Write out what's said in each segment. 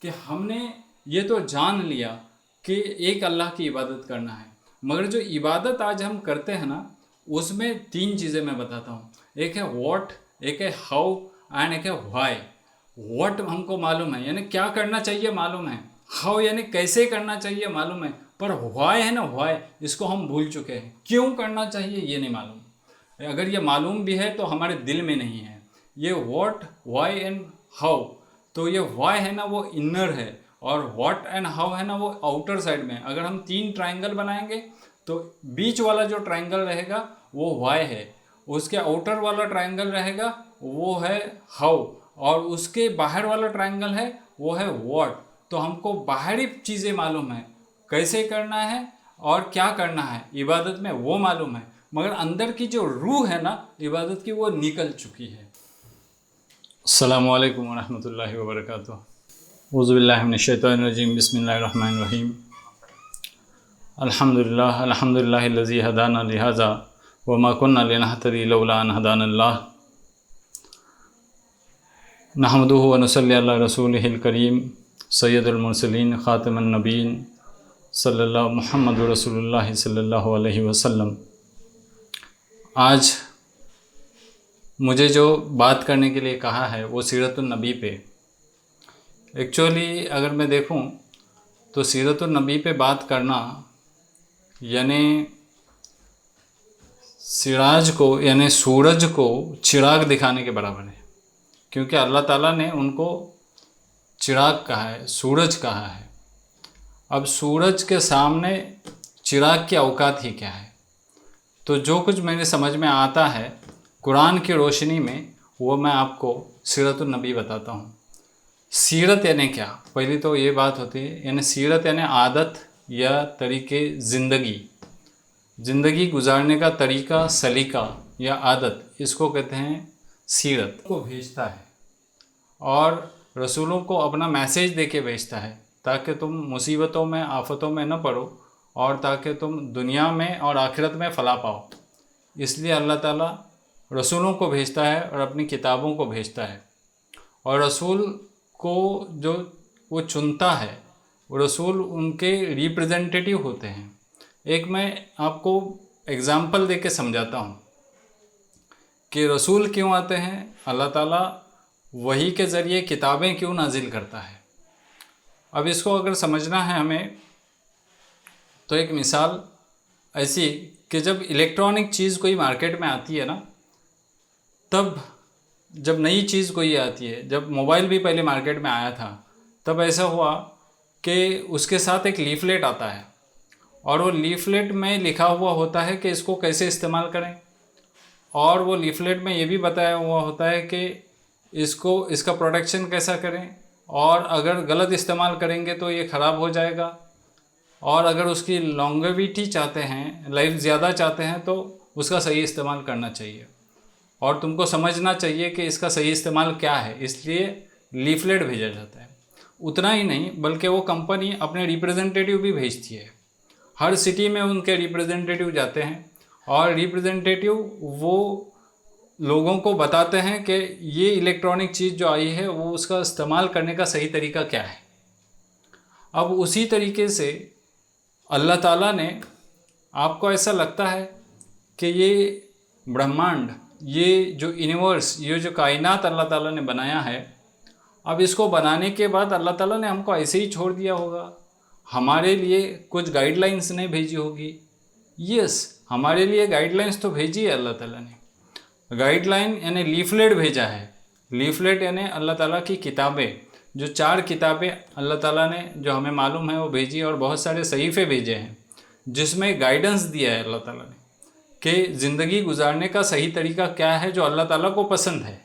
کہ ہم نے یہ تو جان لیا کہ ایک اللہ کی عبادت کرنا ہے، مگر جو عبادت آج ہم کرتے ہیں نا، اس میں 3 چیزیں میں بتاتا ہوں. ایک ہے واٹ، ایک ہے ہاؤ، اینڈ ایک ہے وائی. واٹ ہم کو معلوم ہے، یعنی کیا کرنا چاہیے معلوم ہے. ہاؤ یعنی کیسے کرنا چاہیے معلوم ہے. پر وائی ہے نا، وائی اس کو ہم بھول چکے ہیں. کیوں کرنا چاہیے یہ نہیں معلوم. اگر یہ معلوم بھی ہے تو ہمارے دل میں نہیں ہے. یہ واٹ، وائی اینڈ ہاؤ. تو یہ وائی ہے نا وہ انر ہے، اور واٹ اینڈ ہاؤ ہے نا وہ آؤٹر سائڈ میں. اگر ہم 3 ٹرائنگل بنائیں گے تو بیچ والا جو ٹرائنگل رہے گا وہ وائی ہے، اس کے آؤٹر والا ٹرائنگل رہے گا وہ ہے ہاؤ، اور اس کے باہر والا ٹرائنگل ہے وہ ہے واٹ. تو ہم کو باہری چیزیں معلوم ہے کیسے کرنا ہے اور کیا کرنا ہے عبادت میں، وہ معلوم ہے، مگر اندر کی جو روح ہے نا عبادت کی وہ نکل چکی ہے. السلام علیکم ورحمۃ اللہ وبرکاتہ. اعوذ باللہ من الشیطان الرجیم. بسم اللہ الرحمن الرحیم. الحمدللہ الذی ہدانا لہذا وما كنا لنہتدی لولا ان ہدانا اللہ. نحمدہ ونصلی علی رسولہ الکریم سید المرسلین خاتم النبیین صلی اللہ محمد رسول اللہ صلی اللہ علیہ وسلم. آج مجھے جو بات کرنے کے لیے کہا ہے وہ سیرت النبی پہ. ایکچولی اگر میں دیکھوں تو سیرت النبی پہ بات کرنا یعنی سراج کو یعنی سورج کو چراغ دکھانے کے برابر ہے، کیونکہ اللہ تعالیٰ نے ان کو چراغ کہا ہے، سورج کہا ہے. اب سورج کے سامنے چراغ کی اوقات ہی کیا ہے. تو جو کچھ میرے سمجھ میں آتا ہے قرآن کی روشنی میں وہ میں آپ کو سیرت النبی بتاتا ہوں. سیرت یعنی کیا؟ پہلی تو یہ بات ہوتی ہے، یعنی سیرت یعنی عادت یا طریقے زندگی گزارنے کا طریقہ، سلیقہ یا عادت، اس کو کہتے ہیں سیرت. کو بھیجتا ہے اور رسولوں کو اپنا میسیج دے کے بھیجتا ہے تاکہ تم مصیبتوں میں، آفتوں میں نہ پڑو، اور تاکہ تم دنیا میں اور آخرت میں فلاح پاؤ. اس لیے اللہ تعالیٰ رسولوں کو بھیجتا ہے اور اپنی کتابوں کو بھیجتا ہے. اور رسول کو جو وہ چنتا ہے، وہ رسول ان کے ریپریزنٹیٹیو ہوتے ہیں. ایک میں آپ کو اگزامپل دے کے سمجھاتا ہوں کہ رسول کیوں آتے ہیں، اللہ تعالیٰ وحی کے ذریعے کتابیں کیوں نازل کرتا ہے. اب اس کو اگر سمجھنا ہے ہمیں تو ایک مثال ایسی کہ جب الیکٹرانک چیز کوئی مارکیٹ میں آتی ہے نا، تب جب نئی چیز کوئی آتی ہے، جب موبائل بھی پہلے مارکیٹ میں آیا تھا تب ایسا ہوا کہ اس کے ساتھ ایک لیفلیٹ آتا ہے، اور وہ لیفلیٹ میں لکھا ہوا ہوتا ہے کہ اس کو کیسے استعمال کریں، اور وہ لیفلیٹ میں یہ بھی بتایا ہوا ہوتا ہے کہ اس کا پروٹیکشن کیسا کریں، اور اگر غلط استعمال کریں گے تو یہ خراب ہو جائے گا، اور اگر اس کی لانگیویٹی چاہتے ہیں، لائف زیادہ چاہتے ہیں تو اس کا صحیح استعمال کرنا چاہیے، اور تم کو سمجھنا چاہیے کہ اس کا صحیح استعمال کیا ہے. اس لیے لیفلیٹ بھیجا جاتا ہے. اتنا ہی نہیں بلکہ وہ کمپنی اپنے ریپریزنٹیٹیو بھی بھیجتی ہے. ہر سٹی میں ان کے ریپریزنٹیٹیو جاتے ہیں، اور ریپریزنٹیٹیو وہ لوگوں کو بتاتے ہیں کہ یہ الیکٹرانک چیز جو آئی ہے وہ اس کا استعمال کرنے کا صحیح طریقہ کیا ہے. اب اسی طریقے سے اللہ تعالیٰ نے، آپ کو ایسا لگتا ہے کہ یہ برہمانڈ، یہ جو یونیورس، یہ جو کائنات اللہ تعالیٰ نے بنایا ہے، اب اس کو بنانے کے بعد اللہ تعالیٰ نے ہم کو ایسے ہی چھوڑ دیا ہوگا؟ ہمارے لیے کچھ گائیڈ لائنس نہیں بھیجی ہوگی؟ یس، ہمارے لیے گائیڈ لائنس تو بھیجی ہے اللہ تعالیٰ نے. گائیڈ لائن یعنی لیفلیٹ بھیجا ہے. لیفلیٹ یعنی اللہ تعالیٰ کی کتابیں، جو 4 کتابیں اللہ تعالیٰ نے جو ہمیں معلوم ہے وہ بھیجی، اور بہت سارے صحیفے بھیجے ہیں جس میں گائیڈنس دیا ہے اللہ تعالیٰ نے کہ زندگی گزارنے کا صحیح طریقہ کیا ہے جو اللہ تعالیٰ کو پسند ہے.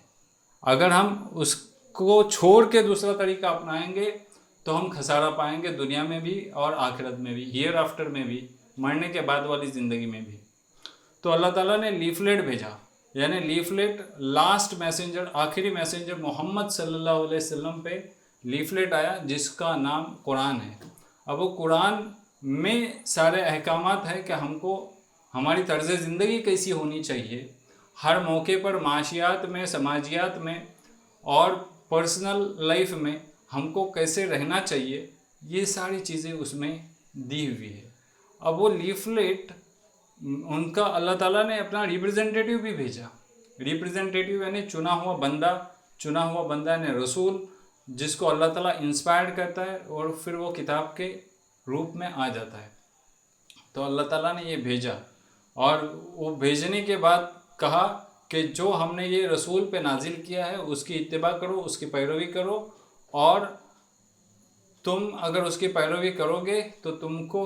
اگر ہم اس کو چھوڑ کے دوسرا طریقہ اپنائیں گے تو ہم خسارہ پائیں گے، دنیا میں بھی اور آخرت میں بھی، ہیئر آفٹر میں بھی، مرنے کے بعد والی زندگی میں بھی. تو اللہ تعالیٰ نے لیفلیٹ بھیجا، یعنی لیفلیٹ لاسٹ میسنجر، آخری میسنجر محمد صلی اللہ علیہ وسلم پہ لیفلیٹ آیا جس کا نام قرآن ہے. اب وہ قرآن میں سارے احکامات ہیں کہ ہم کو ہماری طرز زندگی کیسی ہونی چاہیے، ہر موقع پر معاشیات میں، سماجیات میں اور پرسنل لائف میں ہم کو کیسے رہنا چاہیے، یہ ساری چیزیں اس میں دی ہوئی ہے۔ اب وہ لیفلیٹ ان کا اللہ تعالیٰ نے اپنا ریپرزنٹیٹیو بھی بھیجا، ریپرزنٹیٹیو یعنی چنا ہوا بندہ یعنی رسول، جس کو اللہ تعالیٰ انسپائرڈ کرتا ہے اور پھر وہ کتاب کے روپ میں آ جاتا ہے۔ تو اللہ تعالیٰ نے یہ بھیجا، اور وہ بھیجنے کے بعد کہا کہ جو ہم نے یہ رسول پہ نازل کیا ہے اس کی اتباع کرو، اس کی پیروی کرو، اور تم اگر اس کی پیروی کرو گے تو تم کو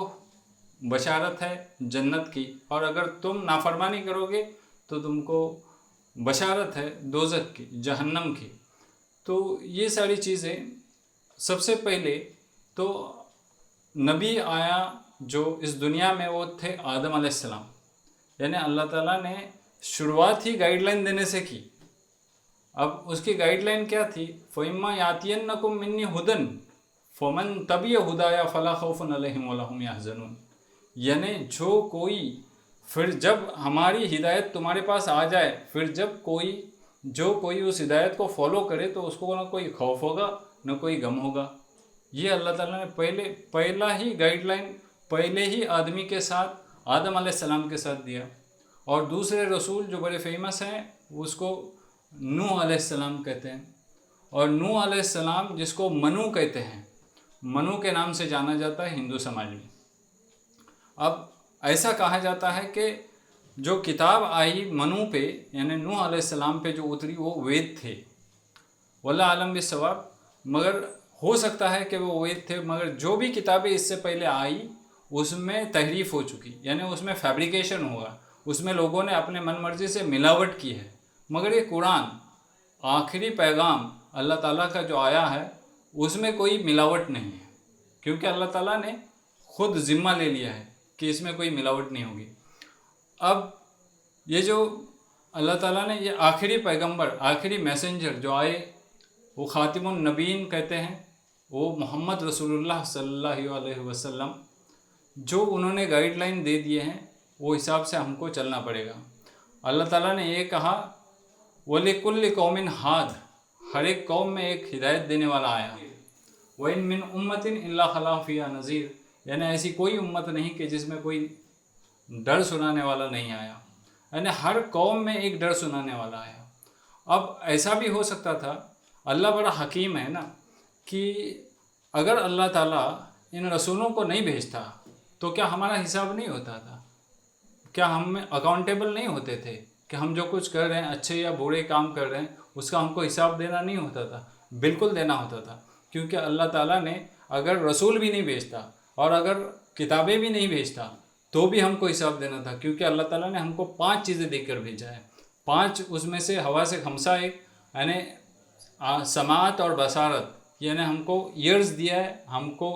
بشارت ہے جنت کی، اور اگر تم نافرمانی کرو گے تو تم کو بشارت ہے دوزخ کی، جہنم کی۔ تو یہ ساری چیزیں، سب سے پہلے تو نبی آیا جو اس دنیا میں وہ تھے آدم علیہ السلام، یعنی اللہ تعالیٰ نے شروعات ہی گائیڈ لائن دینے سے کی۔ اب اس کی گائیڈ لائن کیا تھی؟ فَإِمَّا يَأْتِيَنَّكُم مِّنِّي هُدًى فَمَن تَبِعَ هُدَايَ فَلَا خَوْفٌ عَلَيْهِمْ وَلَا هُمْ يَحْزَنُونَ، یعنی جو کوئی، پھر جب ہماری ہدایت تمہارے پاس آ جائے، پھر جو کوئی اس ہدایت کو فالو کرے تو اس کو نہ کوئی خوف ہوگا نہ کوئی غم ہوگا۔ یہ اللہ تعالیٰ نے پہلا ہی گائیڈ لائن پہلے ہی آدمی کے ساتھ، آدم علیہ السلام کے ساتھ دیا۔ اور دوسرے رسول جو بڑے فیمس ہیں اس کو نوح علیہ السلام کہتے ہیں، اور نوح علیہ السلام جس کو منو کہتے ہیں، منو کے نام سے جانا جاتا ہے ہندو سماج میں۔ اب ایسا کہا جاتا ہے کہ جو کتاب آئی منو پہ یعنی نوح علیہ السلام پہ جو اتری وہ وید تھے، واللہ عالم بالصواب، مگر ہو سکتا ہے کہ وہ وید تھے، مگر جو بھی کتابیں اس سے پہلے آئی اس میں تحریف ہو چکی، یعنی اس میں فیبریکیشن ہوا، اس میں لوگوں نے اپنے من مرضی سے ملاوٹ کی ہے۔ مگر یہ قرآن آخری پیغام اللہ تعالیٰ کا جو آیا ہے اس میں کوئی ملاوٹ نہیں ہے، کیونکہ اللہ تعالیٰ نے خود ذمہ لے لیا ہے کہ اس میں کوئی ملاوٹ نہیں ہوگی۔ اب یہ جو اللہ تعالیٰ نے یہ آخری پیغمبر، آخری میسنجر جو آئے، وہ خاتم النبیین کہتے ہیں، وہ محمد رسول اللہ صلی اللہ علیہ وسلم، جو انہوں نے گائیڈ لائن دے دیے ہیں وہ حساب سے ہم کو چلنا پڑے گا۔ اللہ تعالیٰ نے یہ کہا وَلِكُلِّ قَوْمٍ ہاد، ہر ایک قوم میں ایک ہدایت دینے والا آیا۔ وَإِن مِّنْ أُمَّةٍ إِلَّا خَلَا فِيهَا نَذِيرٌ، یعنی ایسی کوئی امت نہیں کہ جس میں کوئی ڈر سنانے والا نہیں آیا، یعنی ہر قوم میں ایک ڈر سنانے والا آیا۔ اب ایسا بھی ہو سکتا تھا، اللہ بڑا حکیم ہے نا، کہ اگر اللہ تعالیٰ ان رسولوں کو نہیں بھیجتا تو کیا ہمارا حساب نہیں ہوتا تھا؟ کیا ہم اکاؤنٹیبل نہیں ہوتے تھے کہ ہم جو کچھ کر رہے ہیں، اچھے یا برے کام کر رہے ہیں، اس کا ہم کو حساب دینا نہیں ہوتا تھا؟ بالکل دینا ہوتا تھا، کیونکہ اللہ تعالیٰ نے اگر رسول بھی نہیں بھیجتا اور اگر کتابیں بھی نہیں بھیجتا تو بھی ہم کو حساب دینا تھا، کیونکہ اللہ تعالیٰ نے ہم کو 5 چیزیں دے کر بھیجا ہے۔ 5 اس میں سے ہوا سے خمسہ ایک، یعنی سماعت اور بصارت، یعنی ہم کو ایئرز دیا ہے، ہم کو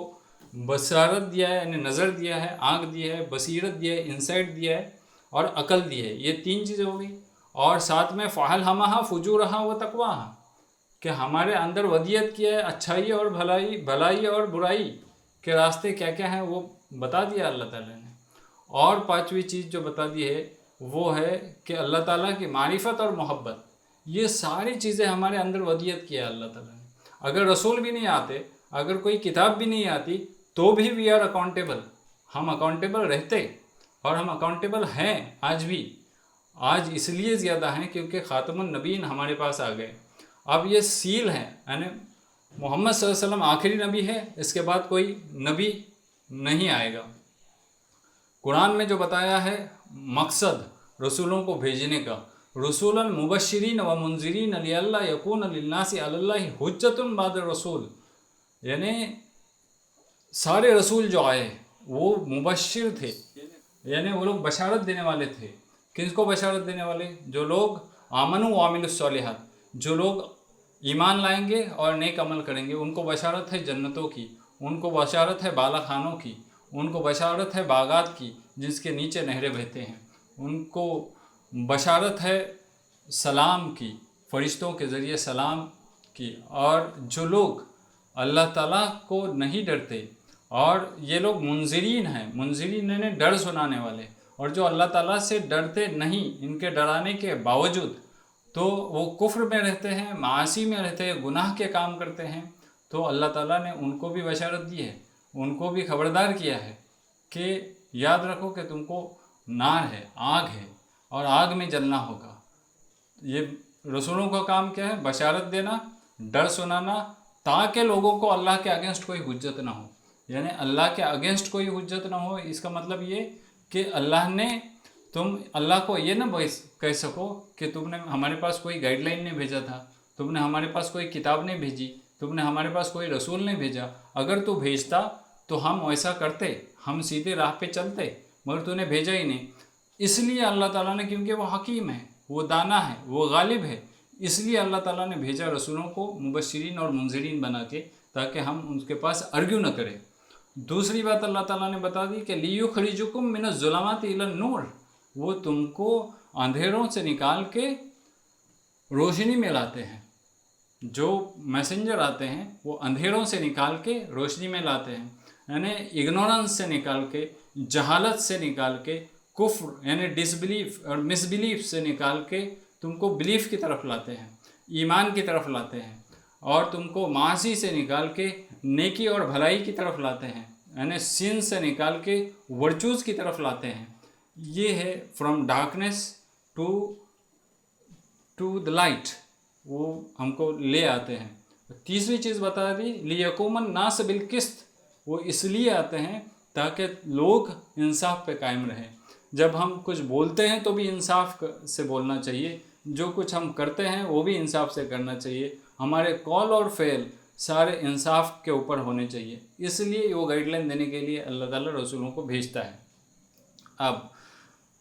بصارت دیا ہے یعنی نظر دیا ہے، آنکھ دیا ہے، بصیرت دیا ہے، انسائٹ دیا ہے، اور عقل دی ہے۔ یہ 3 چیزیں ہو گئی، اور ساتھ میں فَأَلْهَمَهَا فُجُورَهَا وَتَقْوَاهَا، کہ ہمارے اندر ودیت کیا ہے، اچھائی اور بھلائی اور برائی کے راستے کیا کیا ہیں وہ بتا دیا اللہ تعالیٰ نے۔ اور 5ویں چیز جو بتا دی ہے وہ ہے کہ اللہ تعالیٰ کی معرفت اور محبت، یہ ساری چیزیں ہمارے اندر ودیت کیا ہے اللہ تعالیٰ نے۔ اگر رسول بھی نہیں آتے، اگر کوئی کتاب بھی نہیں آتی تو بھی وی آر اکاؤنٹیبل، ہم اکاؤنٹیبل رہتے، اور ہم اکاؤنٹیبل ہیں آج بھی۔ آج اس لیے زیادہ ہیں کیونکہ خاتم النبیین ہمارے پاس آ گئے۔ اب یہ سیل ہے، یعنی محمد صلی اللہ علیہ وسلم آخری نبی ہے، اس کے بعد کوئی نبی نہیں آئے گا۔ قرآن میں جو بتایا ہے مقصد رسولوں کو بھیجنے کا، رسولا مبشرین و منذرین لئلا یکون للناس علی اللہ حجۃ بعد الرسول، یعنی سارے رسول جو آئے وہ مبشر تھے، یعنی وہ لوگ بشارت دینے والے تھے۔ کس کو بشارت دینے والے؟ جو لوگ آمنوا وعملوا الصالحات، جو لوگ ایمان لائیں گے اور نیک عمل کریں گے، ان کو بشارت ہے جنتوں کی، ان کو بشارت ہے بالا خانوں کی، ان کو بشارت ہے باغات کی جس کے نیچے نہریں بہتے ہیں، ان کو بشارت ہے سلام کی، فرشتوں کے ذریعے سلام کی۔ اور جو لوگ اللہ تعالیٰ کو نہیں ڈرتے، اور یہ لوگ منذرین ہیں، منذرین یعنی ڈر سنانے والے، اور جو اللہ تعالیٰ سے ڈرتے نہیں، ان کے ڈرانے کے باوجود تو وہ کفر میں رہتے ہیں، معاصی میں رہتے ہیں، گناہ کے کام کرتے ہیں، تو اللہ تعالیٰ نے ان کو بھی بشارت دی ہے، ان کو بھی خبردار کیا ہے کہ یاد رکھو کہ تم کو نار ہے، آگ ہے، اور آگ میں جلنا ہوگا۔ یہ رسولوں کا کام کیا ہے؟ بشارت دینا، ڈر سنانا، تاکہ لوگوں کو اللہ کے اگینسٹ کوئی حجت نہ ہو۔ یعنی اللہ کے اگینسٹ کوئی حجت نہ ہو، اس کا مطلب یہ کہ تم اللہ کو یہ نہ کہہ سکو کہ تم نے ہمارے پاس کوئی گائیڈ لائن نہیں بھیجا تھا، تم نے ہمارے پاس کوئی کتاب نہیں بھیجی، تم نے ہمارے پاس کوئی رسول نہیں بھیجا، اگر تو بھیجتا تو ہم ایسا کرتے، ہم سیدھے راہ پہ چلتے، مگر تو نے بھیجا ہی نہیں۔ اس لیے اللہ تعالیٰ نے، کیونکہ وہ حکیم ہے، وہ دانا ہے، وہ غالب ہے، اس لیے اللہ تعالیٰ نے بھیجا رسولوں کو مبشرین اور منذرین بنا کے، تاکہ ہم ان کے پاس ارگیو نہ کریں۔ دوسری بات اللہ تعالیٰ نے بتا دی کہ لِيُخْرِجُكُم مِّنَ الظُّلُمَاتِ إِلَى النُّورِ، وہ تم کو اندھیروں سے نکال کے روشنی میں لاتے ہیں۔ جو میسنجر آتے ہیں وہ اندھیروں سے نکال کے روشنی میں لاتے ہیں، یعنی اگنورنس سے نکال کے، جہالت سے نکال کے، کفر یعنی ڈس بلیف اور مس بلیف سے نکال کے تم کو بلیف کی طرف لاتے ہیں، ایمان کی طرف لاتے ہیں، اور تم کو معاصی سے نکال کے نیکی اور بھلائی کی طرف لاتے ہیں، یعنی سین سے نکال کے ورچوز کی طرف لاتے ہیں۔ یہ ہے from darkness to the light, وہ ہم کو لے آتے ہیں۔ تیسری چیز بتا دی لِيَقُومَ النَّاسُ بِالْقِسْطِ، وہ اس لیے آتے ہیں تاکہ لوگ انصاف پہ قائم رہیں۔ جب ہم کچھ بولتے ہیں تو بھی انصاف سے بولنا چاہیے، جو کچھ ہم کرتے ہیں وہ بھی انصاف سے کرنا چاہیے، ہمارے قول اور فعل سارے انصاف کے اوپر ہونے چاہیے۔ اس لیے وہ گائیڈ لائن دینے کے لیے اللہ تعالیٰ رسولوں کو بھیجتا ہے۔ اب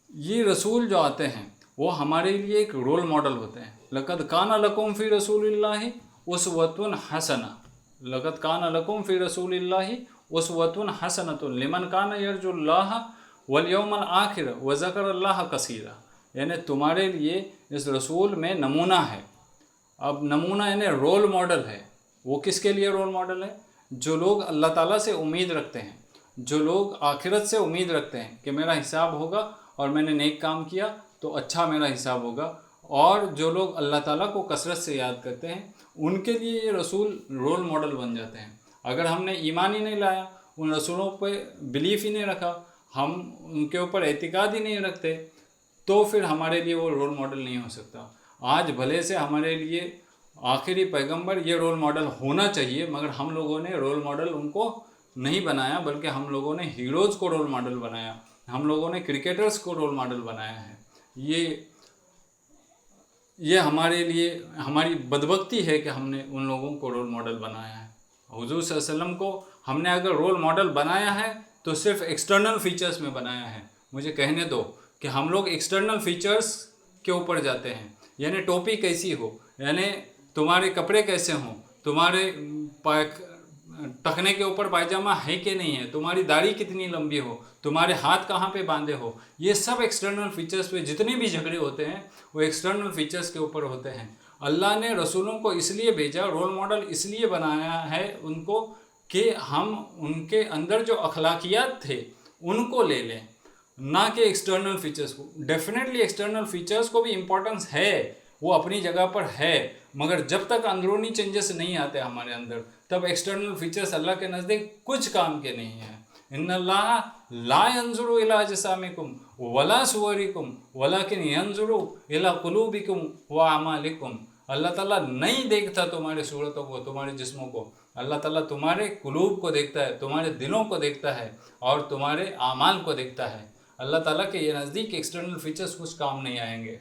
یہ رسول جو آتے ہیں وہ ہمارے لیے ایک رول ماڈل ہوتے ہیں۔ لَقَدْ كَانَ لَكُمْ فِي رَسُولِ اللَّهِ أُسْوَةٌ حَسَنَةٌ، لَقَدْ كَانَ لَكُمْ فِي رَسُولِ اللَّهِ أُسْوَةٌ حَسَنَةٌ لِمَنْ كَانَ يَرْجُو اللَّهَ وَالْيَوْمَ الْآخِرَ وَذَكَرَ اللَّهَ كَثِيرًا، یعنی تمہارے لیے اس رسول میں نمونہ ہے۔ اب نمونہ یعنی رول ماڈل ہے۔ وہ کس کے لیے رول ماڈل ہے؟ جو لوگ اللہ تعالیٰ سے امید رکھتے ہیں، جو لوگ آخرت سے امید رکھتے ہیں کہ میرا حساب ہوگا اور میں نے نیک کام کیا تو اچھا میرا حساب ہوگا، اور جو لوگ اللہ تعالیٰ کو کثرت سے یاد کرتے ہیں، ان کے لیے یہ رسول رول ماڈل بن جاتے ہیں۔ اگر ہم نے ایمان ہی نہیں لایا، ان رسولوں پہ بلیف ہی نہیں رکھا، ہم ان کے اوپر اعتقاد ہی نہیں رکھتے، تو پھر ہمارے لیے وہ رول ماڈل نہیں ہو سکتا۔ آج بھلے سے ہمارے لیے آخری پیغمبر یہ رول ماڈل ہونا چاہیے، مگر ہم لوگوں نے رول ماڈل ان کو نہیں بنایا، بلکہ ہم لوگوں نے ہیروز کو رول ماڈل بنایا، ہم لوگوں نے کرکٹرز کو رول ماڈل بنایا ہے۔ یہ ہمارے لیے ہماری بدبختی ہے کہ ہم نے ان لوگوں کو رول ماڈل بنایا ہے۔ حضور صلی اللہ علیہ وسلم کو ہم نے اگر رول ماڈل بنایا ہے تو صرف ایکسٹرنل فیچرز میں بنایا ہے۔ مجھے کہنے دو کہ ہم لوگ ایکسٹرنل فیچرز کے اوپر جاتے ہیں، یعنی ٹوپی کیسی ہو، یعنی تمہارے کپڑے کیسے ہوں، تمہارے ٹخنے کے اوپر پائجامہ ہے کہ نہیں ہے، تمہاری داڑھی کتنی لمبی ہو، تمہارے ہاتھ کہاں پہ باندھے ہو، یہ سب ایکسٹرنل فیچرز پہ جتنے بھی جھگڑے ہوتے ہیں وہ ایکسٹرنل فیچرز کے اوپر ہوتے ہیں۔ اللہ نے رسولوں کو اس لیے بھیجا، رول ماڈل اس لیے بنایا ہے ان کو کہ ہم ان کے اندر جو اخلاقیات تھے ان کو لے لیں، نہ کہ ایکسٹرنل فیچرز کو۔ ڈیفینیٹلی ایکسٹرنل فیچرز کو بھی امپورٹنس ہے، وہ اپنی جگہ پر ہے، مگر جب تک اندرونی چینجز نہیں آتے ہمارے اندر، تب ایکسٹرنل فیچرز اللہ کے نزدیک کچھ کام کے نہیں ہیں۔ ان اللہ لا ينظر الى اجسامکم ولا صورکم ولکن ينظر الى قلوبکم واعمالکم، اللہ تعالیٰ نہیں دیکھتا تمہارے صورتوں کو، تمہارے جسموں کو، اللہ تعالیٰ تمہارے قلوب کو دیکھتا ہے، تمہارے دلوں کو دیکھتا ہے، اور تمہارے اعمال کو دیکھتا ہے۔ اللہ تعالیٰ کے یہ نزدیک ایکسٹرنل فیچرز کچھ کام نہیں آئیں گے۔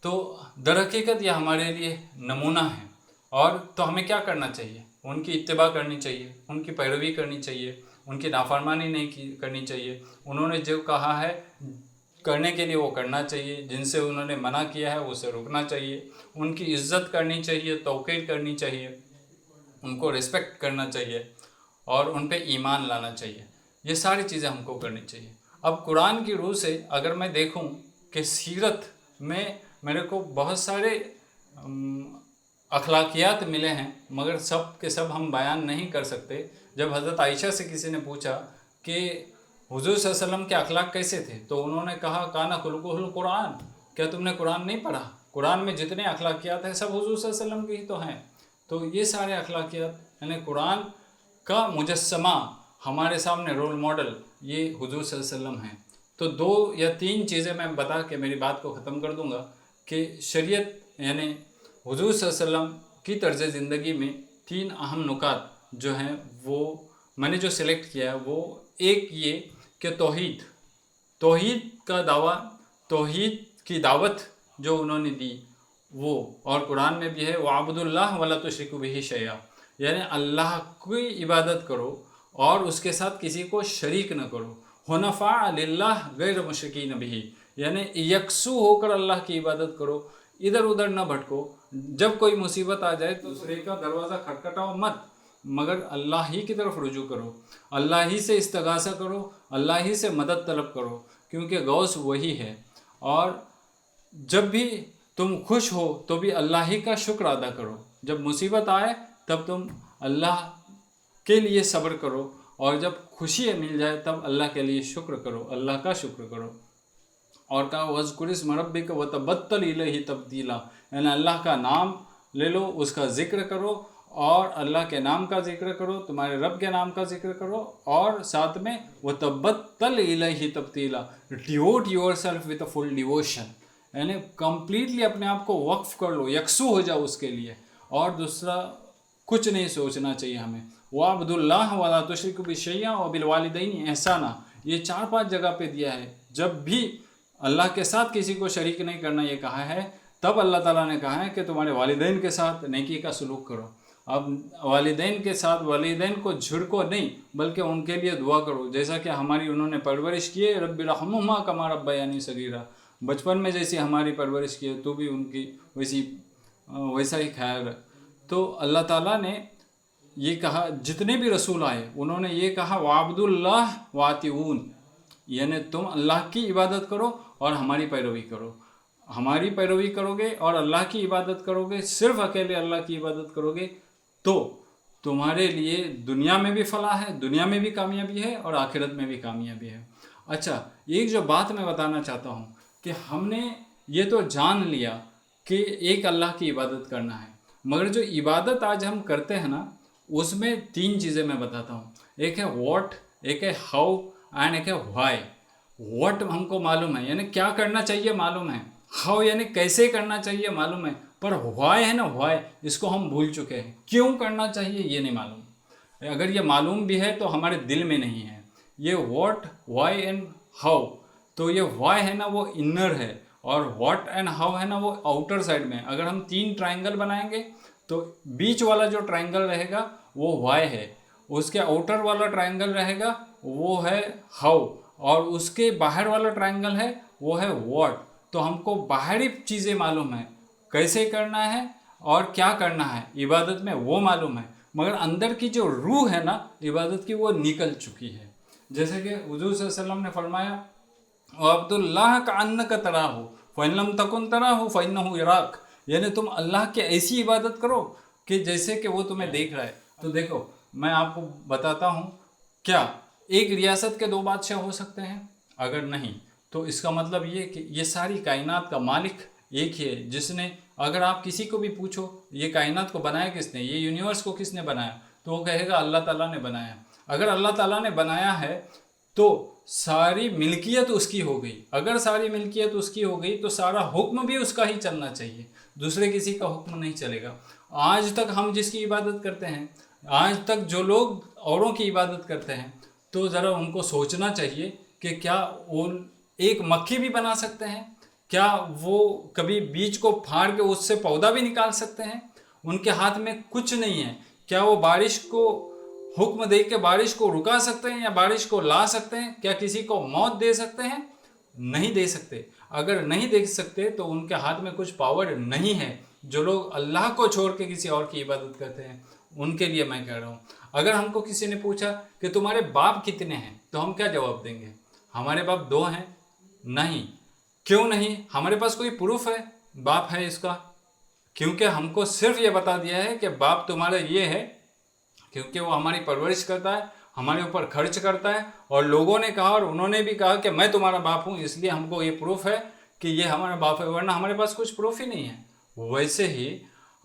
تو در حقیقت یہ ہمارے لیے نمونہ ہے، اور تو ہمیں کیا کرنا چاہیے؟ ان کی اتباع کرنی چاہیے، ان کی پیروی کرنی چاہیے، ان کی نافرمانی نہیں کرنی چاہیے۔ انہوں نے جو کہا ہے کرنے کے لیے وہ کرنا چاہیے، جن سے انہوں نے منع کیا ہے اسے روکنا چاہیے، ان کی عزت کرنی چاہیے، توقیر کرنی چاہیے، ان کو رسپیکٹ کرنا چاہیے، اور ان پہ ایمان لانا چاہیے۔ یہ ساری چیزیں ہم کو کرنی چاہیے۔ اب قرآن کی روح سے اگر میں دیکھوں کہ سیرت میں میرے کو بہت سارے اخلاقیات ملے ہیں، مگر سب کے سب ہم بیان نہیں کر سکتے۔ جب حضرت عائشہ سے کسی نے پوچھا کہ حضور صلی اللہ علیہ وسلم کے اخلاق کیسے تھے، تو انہوں نے کہا کانا خلقہ القرآن، کیا تم نے قرآن نہیں پڑھا؟ قرآن میں جتنے اخلاقیات ہیں سب حضور صلی اللہ علیہ وسلم کے ہی تو ہیں۔ تو یہ سارے اخلاقیات یعنی قرآن کا مجسمہ ہمارے سامنے رول ماڈل یہ حضور صلی اللہ علیہ وسلم ہیں۔ تو 2 یا 3 چیزیں میں بتا کے میری بات کو ختم کر دوں گا کہ شریعت یعنی حضور صلی اللہ علیہ وسلم کی طرز زندگی میں 3 اہم نکات جو ہیں وہ میں نے جو سلیکٹ کیا ہے، وہ ایک یہ کہ توحید کا دعویٰ، توحید کی دعوت جو انہوں نے دی وہ، اور قرآن میں بھی ہے وَعْبُدُوا اللَّهَ وَلَا تُشْرِكُوا بِهِ شَيْئًا، یعنی اللہ کی عبادت کرو اور اس کے ساتھ کسی کو شریک نہ کرو، حنفاء للہ غیر مشرکین بہ، یعنی یکسو ہو کر اللہ کی عبادت کرو، ادھر ادھر نہ بھٹکو، جب کوئی مصیبت آ جائے تو دوسرے کا دروازہ کھٹکھٹاؤ مت، مگر اللہ ہی کی طرف رجوع کرو، اللہ ہی سے استغاثہ کرو، اللہ ہی سے مدد طلب کرو، کیونکہ غوث وہی ہے۔ اور جب بھی تم خوش ہو تو بھی اللہ ہی کا شکر ادا کرو، جب مصیبت آئے تب تم اللہ کے لیے صبر کرو، اور جب خوشی مل جائے تب اللہ کے لیے شکر کرو، اللہ کا شکر کرو۔ اور کہا وَاذْكُرِ اسْمَ رَبِّكَ وَتَبَتَّلْ إِلَيْهِ تَبْتِيلًا، یعنی اللہ کا نام لے لو، اس کا ذکر کرو، اور اللہ کے نام کا ذکر کرو، تمہارے رب کے نام کا ذکر کرو، اور ساتھ میں وَتَبَتَّلْ إِلَيْهِ تَبْتِيلًا، devote yourself with a full devotion, یعنی کمپلیٹلی اپنے آپ کو وقف کر لو، یکسو ہو جاؤ اس کے لیے، اور دوسرا کچھ نہیں سوچنا چاہیے ہمیں۔ وَعْبُدُوا اللَّهَ وَلَا تُشْرِكُوا بِهِ شَيْئًا وَبِالْوَالِدَيْنِ إِحْسَانًا، یہ 4-5 جگہ پہ دیا ہے۔ جب بھی اللہ کے ساتھ کسی کو شریک نہیں کرنا یہ کہا ہے، تب اللہ تعالیٰ نے کہا ہے کہ تمہارے والدین کے ساتھ نیکی کا سلوک کرو۔ اب والدین کے ساتھ والدین کو جھڑکو نہیں، بلکہ ان کے لیے دعا کرو، جیسا کہ ہماری انہوں نے پرورش کی ہے، رب ارحمہما کما ربیانی صغیرا، بچپن میں جیسی ہماری پرورش کی ہے تو بھی ان کی ویسا ہی خیال رکھ۔ تو اللہ تعالیٰ نے یہ کہا، جتنے بھی رسول آئے انہوں نے یہ کہا وَعْبُدُوا اللَّهَ وَأَطِیعُونِ، یعنی تم اللہ کی عبادت کرو اور ہماری پیروی کرو، ہماری پیروی کرو گے اور اللہ کی عبادت کرو گے، صرف اکیلے اللہ کی عبادت کرو گے تو تمہارے لیے دنیا میں بھی فلاح ہے، دنیا میں بھی کامیابی ہے اور آخرت میں بھی کامیابی ہے۔ اچھا، ایک جو بات میں بتانا چاہتا ہوں کہ ہم نے یہ تو جان لیا کہ ایک اللہ کی عبادت کرنا ہے، مگر جو عبادت آج ہم کرتے ہیں نا، اس میں 3 چیزیں میں بتاتا ہوں، ایک ہے واٹ، ایک ہے ہاؤ اینڈ ایک ہے وائی۔ واٹ ہم کو معلوم ہے، یعنی کیا کرنا چاہیے معلوم ہے، ہاؤ یعنی کیسے کرنا چاہیے معلوم ہے، پر وائی ہے نا، وائی اس کو ہم بھول چکے ہیں، کیوں کرنا چاہیے یہ نہیں معلوم۔ اگر یہ معلوم بھی ہے تو ہمارے دل میں نہیں ہے۔ یہ واٹ، وائی اینڈ ہاؤ، تو یہ وائی ہے نا وہ انر ہے، اور واٹ اینڈ ہاؤ ہے نا وہ آؤٹر سائڈ میں۔ اگر ہم 3 ٹرائنگل بنائیں گے تو بیچ والا جو ٹرائنگل رہے گا وہ وائی ہے، اس کے آؤٹر والا ٹرائنگل رہے گا وہ ہے ہاؤ، اور اس کے باہر والا ٹرائنگل ہے وہ ہے واٹ۔ تو ہم کو باہری چیزیں معلوم ہے کیسے کرنا ہے اور کیا کرنا ہے عبادت میں، وہ معلوم ہے، مگر اندر کی جو روح ہے نا عبادت کی وہ نکل چکی ہے۔ جیسے کہ حضور صلی اللہ علیہ وسلم نے فرمایا وَعْبُدُوا اللَّهَ كَأَنَّكَ تَرَاهُ فَإِن لَّمْ تَكُن تَرَاهُ فَإِنَّهُ يَرَاكَ، یعنی تم اللہ کی ایسی عبادت کرو کہ جیسے کہ وہ تمہیں دیکھ رہا ہے۔ تو دیکھو میں آپ کو بتاتا ہوں، کیا ایک ریاست کے 2 بادشاہ ہو سکتے ہیں؟ اگر نہیں تو اس کا مطلب یہ کہ یہ ساری کائنات کا مالک ایک ہی ہے، جس نے، اگر آپ کسی کو بھی پوچھو یہ کائنات کو بنایا کس نے، یہ یونیورس کو کس نے بنایا، تو وہ کہے گا اللہ تعالیٰ نے بنایا۔ اگر اللہ تعالیٰ نے بنایا ہے تو ساری ملکیت اس کی ہو گئی، اگر ساری ملکیت اس کی ہو گئی تو سارا حکم بھی اس کا ہی چلنا چاہیے، دوسرے کسی کا حکم نہیں چلے گا۔ آج تک ہم جس کی عبادت کرتے ہیں، آج تک جو لوگ اوروں کی عبادت کرتے ہیں، تو ذرا ان کو سوچنا چاہیے کہ کیا وہ ایک مکھی بھی بنا سکتے ہیں؟ کیا وہ کبھی بیج کو پھاڑ کے اس سے پودا بھی نکال سکتے ہیں؟ ان کے ہاتھ میں کچھ نہیں ہے۔ کیا وہ بارش کو حکم دے کے بارش کو رکا سکتے ہیں یا بارش کو لا سکتے ہیں؟ کیا کسی کو موت دے سکتے ہیں؟ نہیں دے سکتے۔ اگر نہیں دے سکتے تو ان کے ہاتھ میں کچھ پاور نہیں ہے۔ جو لوگ اللہ کو چھوڑ کے کسی اور کی عبادت کرتے ہیں ان کے لیے میں کہہ رہا ہوں، اگر ہم کو کسی نے پوچھا کہ تمہارے باپ کتنے ہیں تو ہم کیا جواب دیں گے؟ ہمارے باپ 2 ہیں؟ نہیں۔ کیوں نہیں؟ ہمارے پاس کوئی پروف ہے باپ ہے اس کا؟ کیونکہ ہم کو صرف یہ بتا دیا ہے کہ باپ تمہارا یہ ہے، کیونکہ وہ ہماری پرورش کرتا ہے، ہمارے اوپر خرچ کرتا ہے، اور لوگوں نے کہا اور انہوں نے بھی کہا کہ میں تمہارا باپ ہوں، اس لیے ہم کو یہ پروف ہے کہ یہ ہمارا باپ ہے، ورنہ ہمارے پاس کچھ پروف ہی نہیں ہے۔ ویسے ہی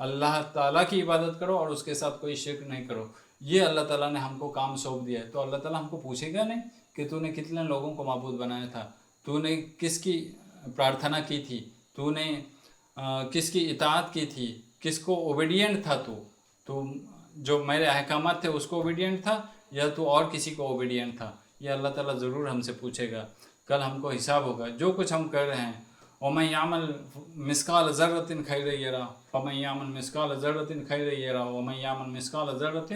اللہ تعالیٰ کی عبادت کرو اور اس کے ساتھ کوئی شرک نہیں کرو. یہ اللہ تعالیٰ نے ہم کو کام سونپ دیا ہے. تو اللہ تعالیٰ ہم کو پوچھے گا نہیں کہ تو نے کتنے لوگوں کو معبود بنایا تھا, تو نے کس کی پرارتھنا کی تھی, تو نے کس کی اطاعت کی تھی, کس کو اوبیڈینٹ تھا, تو جو میرے احکامات تھے اس کو اوبیڈینٹ تھا یا تو اور کسی کو اوبیڈینٹ تھا. یہ اللہ تعالیٰ ضرور ہم سے پوچھے گا. کل ہم کو حساب ہوگا جو کچھ ہم کر رہے ہیں. وَمَن يَعْمَلْ مِثْقَالَ ذَرَّةٍ خَيْرًا يَرَهُ وَمَن يَعْمَلْ مِثْقَالَ ذَرَّةٍ خَيْرًا يَرَهُ وَمَن يَعْمَلْ مِثْقَالَ ذَرَّةٍ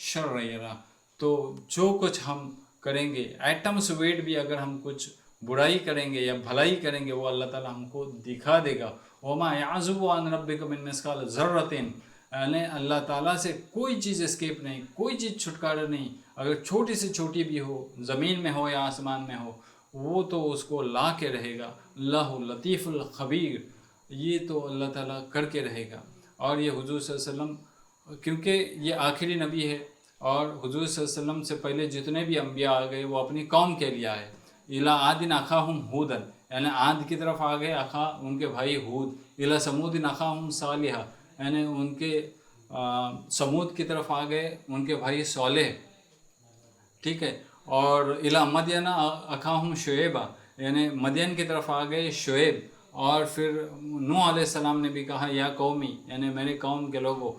شَرًّا يَرَهُ. تو جو کچھ ہم کریں گے, ایٹمس ویٹ بھی اگر ہم کچھ برائی کریں گے یا بھلائی کریں گے, وہ اللہ تعالیٰ ہم کو دکھا دے گا. وَمَا يَعْزُبُ عَنْ رَبِّكَ مِن مِثْقَالِ ذَرَّةٍ, یعنی اللہ تعالیٰ سے کوئی چیز اسکیپ نہیں, کوئی چیز چھٹکارا نہیں. اگر چھوٹی سے چھوٹی بھی ہو, زمین میں ہو یا آسمان میں ہو, وہ تو اس کو لا کے رہے گا. اللہ لطیف الخبیر, یہ تو اللہ تعالیٰ کر کے رہے گا. اور یہ حضور صلی اللہ علیہ وسلم, کیونکہ یہ آخری نبی ہے, اور حضور صلی اللہ علیہ وسلم سے پہلے جتنے بھی انبیاء آ گئے وہ اپنی قوم کے لیے آئے. الی عاد اخاہم ہودا, یعنی عاد کی طرف آ گئے اخا ان کے بھائی ہود. الی ثمود اخاہم صالحا, یعنی ان کے سمود کی طرف آ گئے ان کے بھائی صالح, ٹھیک ہے. اور الی مدین اخاہم شعیبا, یعنی مدین کی طرف آ گئے شعیب. اور پھر نوح علیہ السلام نے بھی کہا یا قومی, یعنی میرے قوم کے لوگوں.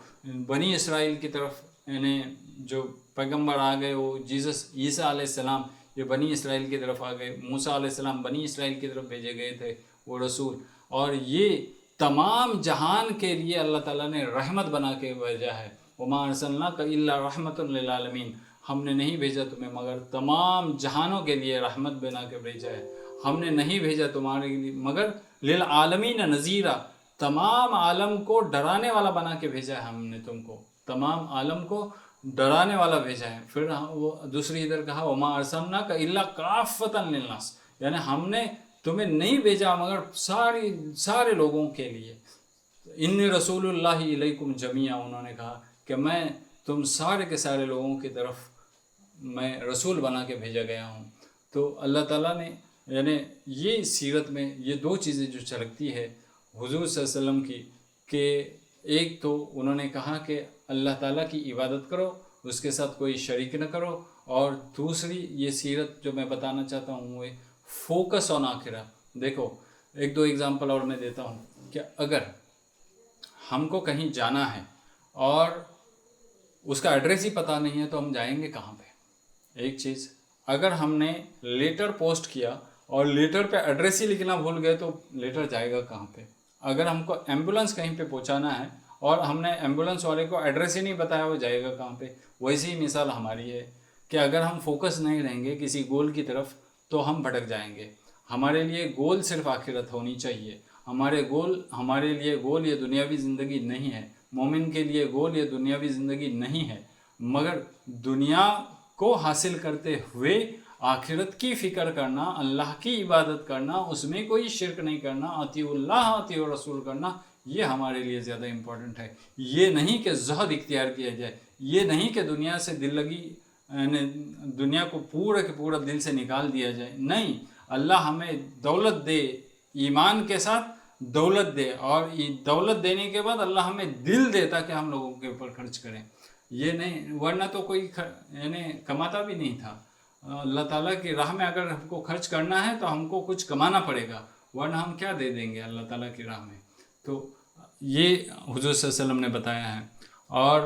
بنی اسرائیل کی طرف, یعنی جو پیغمبر آ گئے وہ عیسیٰ علیہ السلام, یہ بنی اسرائیل کی طرف آ گئے. موسیٰ علیہ السلام بنی اسرائیل کی طرف بھیجے گئے تھے وہ رسول. اور یہ تمام جہان کے لیے اللہ تعالیٰ نے رحمت بنا کے بھیجا ہے. وَمَا أَرْسَلْنَاكَ إِلَّا رَحْمَةً لِّلْعَالَمِينَ, ہم نے نہیں بھیجا تمہیں مگر تمام جہانوں کے لیے رحمت بنا کے بھیجا ہے. ہم نے نہیں بھیجا تمہارے لیے مگر للعالمین نذیرا, تمام عالم کو ڈرانے والا بنا کے بھیجا ہے. ہم نے تم کو تمام عالم کو ڈرانے والا بھیجا ہے. پھر وہ دوسری ادھر کہا وما ارسلناک الا کافۃ للناس, یعنی ہم نے تمہیں نہیں بھیجا مگر سارے لوگوں کے لیے. انی رسول اللہ علیکم جمیعا, انہوں نے کہا کہ میں تم سارے کے سارے لوگوں کی طرف میں رسول بنا کے بھیجا گیا ہوں. تو اللہ تعالیٰ نے, یعنی یہ سیرت میں یہ دو چیزیں جو چھلکتی ہے حضور صلی اللہ علیہ وسلم کی, کہ ایک تو انہوں نے کہا کہ اللہ تعالیٰ کی عبادت کرو, اس کے ساتھ کوئی شریک نہ کرو. اور دوسری یہ سیرت جو میں بتانا چاہتا ہوں وہ فوکس آن آخرہ. دیکھو ایک دو ایگزامپل اور میں دیتا ہوں کہ اگر ہم کو کہیں جانا ہے اور اس کا ایڈریس ہی پتہ نہیں ہے تو ہم جائیں گے کہاں پہ. ایک چیز, اگر ہم نے لیٹر پوسٹ کیا اور لیٹر پہ ایڈریس ہی لکھنا بھول گئے تو لیٹر جائے گا کہاں پہ. اگر ہم کو ایمبولینس کہیں پہ پہنچانا ہے اور ہم نے ایمبولینس والے کو ایڈریس ہی نہیں بتایا وہ جائے گا کہاں پہ. ویسی ہی مثال ہماری ہے کہ اگر ہم فوکس نہیں رہیں گے کسی گول کی طرف تو ہم بھٹک جائیں گے. ہمارے لیے گول صرف آخرت ہونی چاہیے. ہمارے لیے گول یہ دنیاوی زندگی نہیں ہے. مومن کے لیے گول یہ دنیاوی زندگی نہیں ہے, مگر دنیا کو حاصل کرتے ہوئے آخرت کی فکر کرنا, اللہ کی عبادت کرنا, اس میں کوئی شرک نہیں کرنا, اطیعوا اللہ اطیعوا الرسول کرنا, یہ ہمارے لیے زیادہ امپورٹنٹ ہے. یہ نہیں کہ زہد اختیار کیا جائے, یہ نہیں کہ دنیا سے دل لگی, دنیا کو پورا کے پورا دل سے نکال دیا جائے. نہیں, اللہ ہمیں دولت دے, ایمان کے ساتھ دولت دے, اور دولت دینے کے بعد اللہ ہمیں دل دے تاکہ ہم لوگوں کے اوپر خرچ کریں. یہ نہیں, ورنہ تو کوئی یعنی کماتا بھی نہیں تھا. اللہ تعالیٰ کی راہ میں اگر ہم کو خرچ کرنا ہے تو ہم کو کچھ کمانا پڑے گا, ورنہ ہم کیا دے دیں گے اللہ تعالیٰ کی راہ میں. تو یہ حضور صلی اللہ علیہ وسلم نے بتایا ہے. اور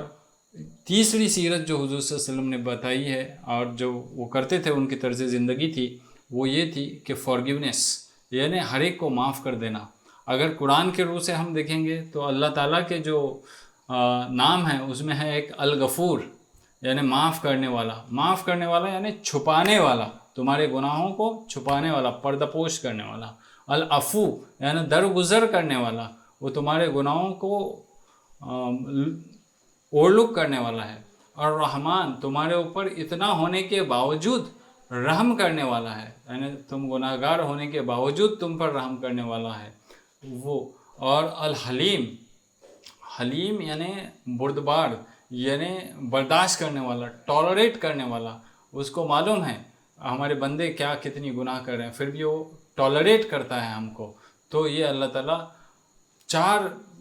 تیسری سیرت جو حضور صلی اللہ علیہ وسلم نے بتائی ہے اور جو وہ کرتے تھے, ان کی طرز زندگی تھی, وہ یہ تھی کہ فارگیونیس, یعنی ہر ایک کو معاف کر دینا. اگر قرآن کے روح سے ہم دیکھیں گے تو اللہ تعالیٰ کے جو نام ہے اس میں ہے ایک الغفور, یعنی معاف کرنے والا. معاف کرنے والا یعنی چھپانے والا, تمہارے گناہوں کو چھپانے والا, پردہ پوش کرنے والا. العفو یعنی درگزر کرنے والا, وہ تمہارے گناہوں کو اوور لک کرنے والا ہے. اور رحمان, تمہارے اوپر اتنا ہونے کے باوجود رحم کرنے والا ہے, یعنی تم گناہگار ہونے کے باوجود تم پر رحم کرنے والا ہے وہ. اور الحلیم, حلیم یعنی بردبار, یعنی برداشت کرنے والا, ٹالریٹ کرنے والا. اس کو معلوم ہے ہمارے بندے کیا کتنی گناہ کر رہے ہیں, پھر بھی وہ ٹالریٹ کرتا ہے ہم کو. تو یہ اللہ تعالیٰ 4